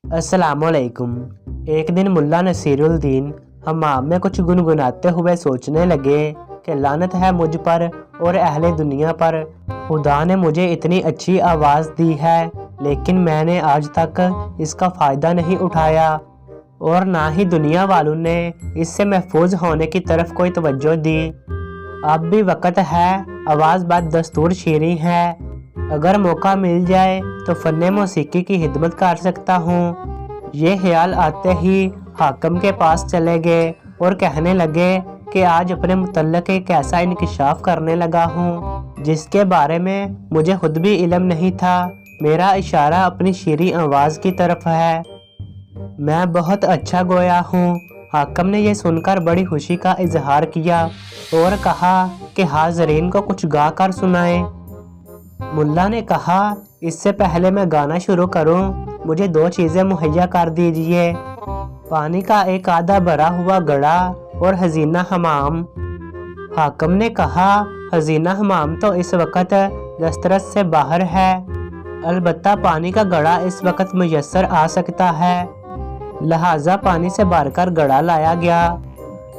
अस्सलामुअलैकुम। एक दिन मुल्ला नसीरुद्दीन हमाम में कुछ गुनगुनाते हुए सोचने लगे कि लानत है मुझ पर और अहले दुनिया पर। खुदा ने मुझे इतनी अच्छी आवाज़ दी है, लेकिन मैंने आज तक इसका फ़ायदा नहीं उठाया और ना ही दुनिया वालों ने इससे महफूज होने की तरफ कोई तवज्जो दी। अब भी वक्त है, आवाज़ बात दस्तूर शीरी है। अगर मौका मिल जाए तो फ़न मौसीकी की खिदमत कर सकता हूँ। ये ख्याल आते ही हाकिम के पास चले गए और कहने लगे कि आज अपने मुतल्लिक़ एक ऐसा इंकिशाफ करने लगा हूँ जिसके बारे में मुझे खुद भी इल्म नहीं था। मेरा इशारा अपनी शीरी आवाज़ की तरफ है। मैं बहुत अच्छा गोया हूँ। हाकिम ने यह सुनकर बड़ी खुशी का इजहार किया और कहा कि हाज़रीन को कुछ गा कर सुनाए। मुल्ला ने कहा, इससे पहले मैं गाना शुरू करूं, मुझे दो चीज़ें मुहैया कर दीजिए, पानी का एक आधा भरा हुआ घड़ा और हजीना हमाम। हाकिम ने कहा, हजीना हमाम तो इस वक्त दस्तरस से बाहर है, अलबत्ता पानी का घड़ा इस वक्त मुयस्सर आ सकता है। लिहाजा पानी से भरकर घड़ा लाया गया।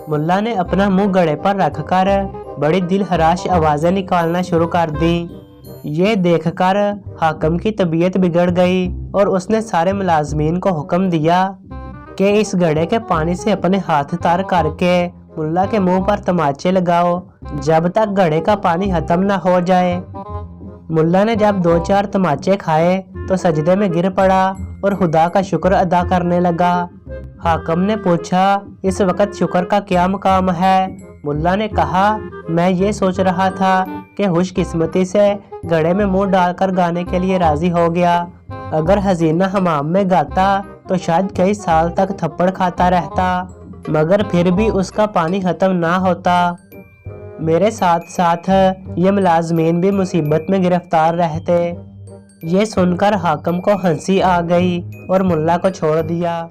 मुल्ला ने अपना मुंह घड़े पर रखकर बड़ी दिलहराश आवाज़ें निकालना शुरू कर दी। ये देखकर हाकिम की तबीयत बिगड़ गई और उसने सारे मुलाजमीन को हुक्म दिया कि इस घड़े के पानी से अपने हाथ तर करके मुल्ला के मुंह पर तमाचे लगाओ जब तक घड़े का पानी खत्म न हो जाए। मुल्ला ने जब 2-4 तमाचे खाए तो सजदे में गिर पड़ा और खुदा का शुक्र अदा करने लगा। हाकिम ने पूछा, इस वक्त शुक्र का क्या मकाम है? मुल्ला ने कहा, मैं ये सोच रहा था कि खुशकिस्मती से घड़े में मुंह डालकर गाने के लिए राजी हो गया। अगर हजीना हमाम में गाता तो शायद कई साल तक थप्पड़ खाता रहता, मगर फिर भी उसका पानी खत्म ना होता। मेरे साथ साथ ये मुलाजमीन भी मुसीबत में गिरफ्तार रहते। ये सुनकर हाकिम को हंसी आ गई और मुल्ला को छोड़ दिया।